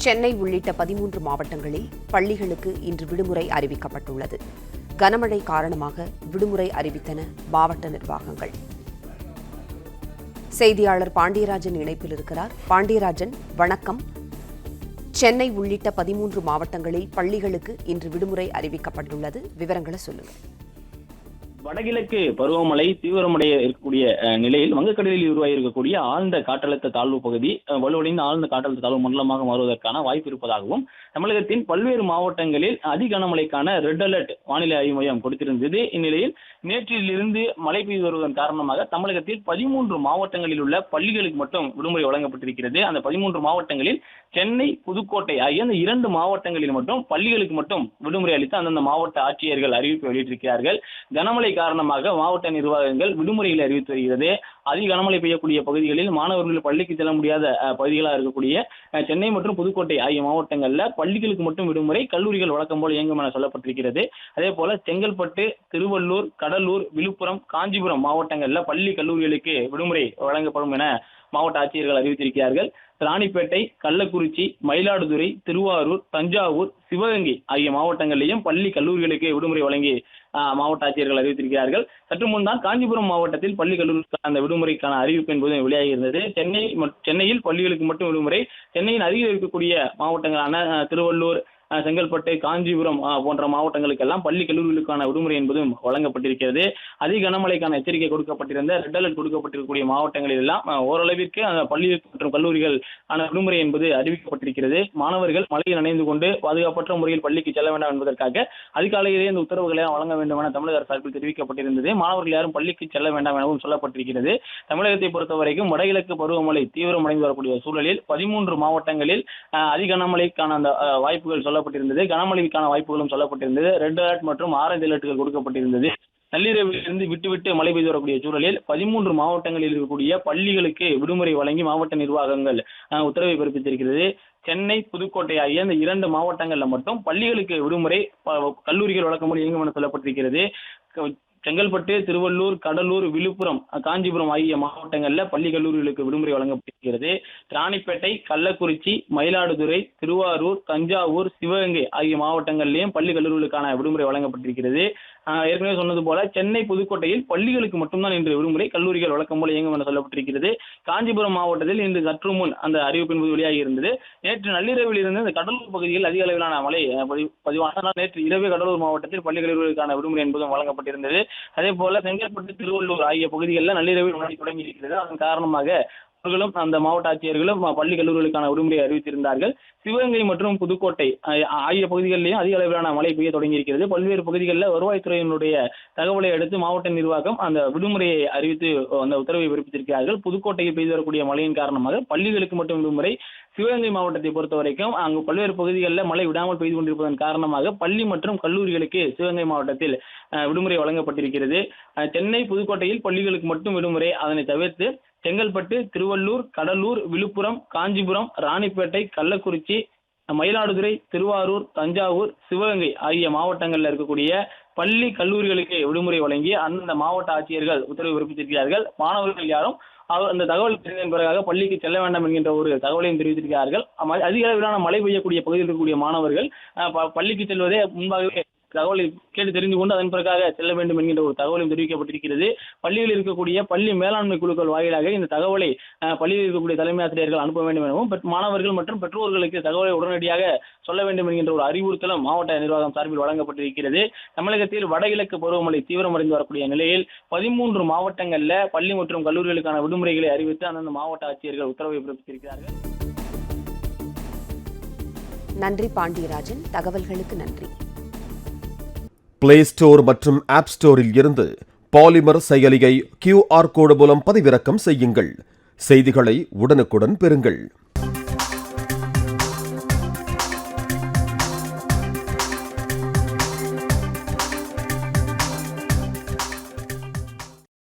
சென்னை உள்ளிட்ட 13 மாவட்டங்களில் பள்ளிகளுக்கு இன்று விடுமுறை அறிவிக்கப்பட்டுள்ளது. கனமழை காரணமாக விடுமுறை அறிவித்தன மாவட்ட நிர்வாகங்கள். செய்தியாளர் பாண்டியராஜன் இணைப்பில் இருக்கிறார். பாண்டியராஜன், வணக்கம். சென்னை உள்ளிட்ட 13 மாவட்டங்களில் பள்ளிகளுக்கு இன்று விடுமுறை அறிவிக்கப்பட்டுள்ளது. விவரங்களை சொல்லுங்கள். வடகிழக்கு பருவமழை தீவிரமடைய இருக்கக்கூடிய நிலையில் வங்கக்கடலில் உருவாகி இருக்கக்கூடிய ஆழ்ந்த காற்றழுத்த தாழ்வு பகுதி வலுவடைந்த ஆழ்ந்த காற்றழுத்த தாழ்வு மண்டலமாக மாறுவதற்கான வாய்ப்பு இருப்பதாகவும் தமிழகத்தின் பல்வேறு மாவட்டங்களில் அதி கனமழைக்கான ரெட் அலர்ட் வானிலை ஆய்வு மையம் கொடுத்திருந்தது. இந்நிலையில் நேற்றிலிருந்து மழை பெய்து வருவதன் காரணமாக தமிழகத்தில் 13 மாவட்டங்களில் உள்ள பள்ளிகளுக்கு மட்டும் விடுமுறை வழங்கப்பட்டிருக்கிறது. அந்த 13 மாவட்டங்களில் சென்னை, புதுக்கோட்டை ஆகிய அந்த 2 மாவட்டங்களில் மட்டும் பள்ளிகளுக்கு மட்டும் விடுமுறை அளித்து அந்தந்த மாவட்ட ஆட்சியர்கள் அறிவிப்பு வெளியிட்டிருக்கிறார்கள். கனமழை காரணமாக மாவட்ட நிர்வாகங்கள் விடுமுறைகளை அறிவித்து வருகிறது. அதிக கனமழை பெய்யக்கூடிய பகுதிகளில் மாணவர்கள் பள்ளிக்கு செல்ல முடியாத பகுதிகளாக இருக்கக்கூடிய சென்னை மற்றும் புதுக்கோட்டை ஆகிய மாவட்டங்களில் பள்ளிகளுக்கு மட்டும் விடுமுறை, கல்லூரிகள் வழக்கம் போல் இயங்கும் என சொல்லப்பட்டிருக்கிறது. அதே போல செங்கல்பட்டு, திருவள்ளூர், கடலூர், விழுப்புரம், காஞ்சிபுரம் மாவட்டங்களில் பள்ளி கல்லூரிகளுக்கு விடுமுறை வழங்கப்படும் என மாவட்ட ஆட்சியர்கள் அறிவித்திருக்கிறார்கள். ராணிப்பேட்டை, கள்ளக்குறிச்சி, மயிலாடுதுறை, திருவாரூர், தஞ்சாவூர், சிவகங்கை ஆகிய மாவட்டங்களிலேயும் பள்ளி கல்லூரிகளுக்கு விடுமுறை வழங்கி மாவட்ட ஆட்சியர்கள் அறிவித்திருக்கிறார்கள். சற்று முன் தான் காஞ்சிபுரம் மாவட்டத்தில் பள்ளி கல்லூரிக்கான அந்த விடுமுறைக்கான அறிவிப்பு என்பது வெளியாகி இருந்தது. சென்னையில் பள்ளிகளுக்கு மட்டும் விடுமுறை. சென்னையின் அருகில் இருக்கக்கூடிய மாவட்டங்களான திருவள்ளூர், செங்கல்பட்டு, காஞ்சிபுரம் போன்ற மாவட்டங்களுக்கெல்லாம் பள்ளி கல்லூரிகளுக்கான விடுமுறை என்பதும் வழங்கப்பட்டிருக்கிறது. அதிக கனமழைக்கான எச்சரிக்கை கொடுக்கப்பட்டிருந்த ரெட் அலர்ட் கொடுக்கப்பட்டிருக்கக்கூடிய மாவட்டங்களில் எல்லாம் ஓரளவிற்கு பள்ளி மற்றும் கல்லூரிகள் விடுமுறை என்பது அறிவிக்கப்பட்டிருக்கிறது. மாணவர்கள் மழையில் நனைந்து கொண்டு பாதுகாப்பற்ற முறையில் பள்ளிக்கு செல்ல வேண்டாம் என்பதற்காக அதிகாலையிலேயே இந்த உத்தரவுகளை வழங்க வேண்டும் என தமிழக அரசு சார்பில் தெரிவிக்கப்பட்டிருந்தது. மாணவர்கள் யாரும் பள்ளிக்கு செல்ல வேண்டாம் எனவும் சொல்லப்பட்டிருக்கிறது. தமிழகத்தை பொறுத்தவரைக்கும் வடகிழக்கு பருவமழை தீவிரமடைந்து வரக்கூடிய சூழலில் 13 மாவட்டங்களில் அதிக கனமழைக்கான அந்த வாய்ப்புகள் சொல்லப்பட்டிருந்தது. கனமழைக்கான வாய்ப்புகளும் சொல்லப்பட்டிருந்தது. ரெட் அலர்ட் மற்றும் ஆரஞ்சு அலர்ட்டுகள் கொடுக்கப்பட்டிருந்தது. நள்ளிரவிலிருந்து விட்டு மழை பெய்து வரக்கூடிய சூழலில் 13 மாவட்டங்களில் இருக்கக்கூடிய பள்ளிகளுக்கு விடுமுறை வழங்கி மாவட்ட நிர்வாகங்கள் உத்தரவை பிறப்பித்திருக்கிறது. சென்னை, புதுக்கோட்டை ஆகிய அந்த 2 மாவட்டங்கள்ல மட்டும் பள்ளிகளுக்கு விடுமுறை, கல்லூரிகள் வழக்கம்போல் இயங்கும் என சொல்லப்பட்டிருக்கிறது. செங்கல்பட்டு, திருவள்ளூர், கடலூர், விழுப்புரம், காஞ்சிபுரம் ஆகிய மாவட்டங்களில் பள்ளி கல்லூரிகளுக்கு விடுமுறை வழங்கப்பட்டிருக்கிறது. ராணிப்பேட்டை, கள்ளக்குறிச்சி, மயிலாடுதுறை, திருவாரூர், தஞ்சாவூர், சிவகங்கை ஆகிய மாவட்டங்களிலேயும் பள்ளி கல்லூரிகளுக்கான விடுமுறை வழங்கப்பட்டிருக்கிறது. ஏற்கனவே சொன்னது போல சென்னை, புதுக்கோட்டையில் பள்ளிகளுக்கு மட்டும்தான் இன்று விடுமுறை, கல்லூரிகள் வழக்கம் போல இயங்கும் என சொல்லப்பட்டிருக்கிறது. காஞ்சிபுரம் மாவட்டத்தில் இன்று சற்று முன் அந்த அறிவிப்பு என்பது வெளியாகி இருந்தது. நேற்று நள்ளிரவில் இருந்து இந்த கடலூர் பகுதியில் அதிக அளவிலான மழை பதிவான நேற்று இரவு கடலூர் மாவட்டத்தில் பள்ளி கல்லூரிகளுக்கான விடுமுறை என்பதும் வழங்கப்பட்டிருந்தது. அதே போல செங்கல்பட்டு, திருவள்ளூர் ஆகிய பகுதிகளில் நள்ளிரவில் மழை தொடங்கி இருக்கிறது. அதன் காரணமாக அவர்களும் அந்த மாவட்ட ஆட்சியர்களும் பள்ளி கல்லூரிகளுக்கான விடுமுறை அறிவித்திருந்தார்கள். சிவகங்கை மற்றும் புதுக்கோட்டை ஆகிய பகுதிகளிலேயும் அதிக அளவிலான மழை பெய்ய தொடங்கி இருக்கிறது. பல்வேறு பகுதிகளில் வருவாய்த்துறையினுடைய தகவலை அடுத்து மாவட்ட நிர்வாகம் அந்த விடுமுறையை அறிவித்து அந்த உத்தரவை பிறப்பித்திருக்கிறார்கள். புதுக்கோட்டையில் பெய்து வரக்கூடிய மழையின் காரணமாக பள்ளிகளுக்கு மட்டும் விடுமுறை. சிவகங்கை மாவட்டத்தை பொறுத்த வரைக்கும் அங்கு பல்வேறு பகுதிகளில் மழை விடாமல் பெய்து கொண்டிருப்பதன் காரணமாக பள்ளி மற்றும் கல்லூரிகளுக்கு சிவகங்கை மாவட்டத்தில் விடுமுறை வழங்கப்பட்டிருக்கிறது. சென்னை, புதுக்கோட்டையில் பள்ளிகளுக்கு மட்டும் விடுமுறை. அதனை தவிர்த்து செங்கல்பட்டு, திருவள்ளூர், கடலூர், விழுப்புரம், காஞ்சிபுரம், ராணிப்பேட்டை, கள்ளக்குறிச்சி, மயிலாடுதுறை, திருவாரூர், தஞ்சாவூர், சிவகங்கை ஆகிய மாவட்டங்களில் இருக்கக்கூடிய பள்ளி கல்லூரிகளுக்கு விடுமுறை வழங்கி அந்தந்த மாவட்ட ஆட்சியர்கள் உத்தரவு பிறப்பித்திருக்கிறார்கள். மாணவர்கள் யாரும் அந்த தகவல் தெரிந்ததன் பிறகாக பள்ளிக்கு செல்ல வேண்டாம் என்கின்ற ஒரு தகவலையும் தெரிவித்திருக்கிறார்கள். அதிக அளவிலான மழை பெய்யக்கூடிய பகுதியில் இருக்கக்கூடிய மாணவர்கள் பள்ளிக்கு செல்வதே முன்பாகவே தகவலை கேட்டு தெரிந்து கொண்டு அதன் பிறகாக செல்ல வேண்டும் என்கின்ற ஒரு தகவலும் தெரிவிக்கப்பட்டிருக்கிறது. பள்ளியில் இருக்கக்கூடிய பள்ளி மேலாண்மை குழுக்கள் வாயிலாக இந்த தகவலை பள்ளியில் இருக்கக்கூடிய தலைமை ஆசிரியர்கள் அனுப்ப வேண்டும் எனவும் மாணவர்கள் மற்றும் பெற்றோர்களுக்கு தகவலை உடனடியாக சொல்ல வேண்டும் என்கின்ற ஒரு அறிவுறுத்தலும் மாவட்ட நிர்வாகம் சார்பில் வழங்கப்பட்டிருக்கிறது. தமிழகத்தில் வடகிழக்கு பருவமழை தீவிரமடைந்து வரக்கூடிய நிலையில் 13 மாவட்டங்களில் பள்ளி மற்றும் கல்லூரிகளுக்கான விடுமுறைகளை அறிவித்து அந்தந்த மாவட்ட ஆட்சியர்கள் உத்தரவை பிறப்பித்திருக்கிறார்கள். நன்றி பாண்டியராஜன், தகவல்களுக்கு நன்றி. பிளே ஸ்டோர் மற்றும் ஆப் ஸ்டோரில் இருந்து பாலிமர் செயலியை QR கோடு மூலம் பதிவிறக்கம் செய்யுங்கள். செய்திகளை உடனுக்குடன் பெறுங்கள்.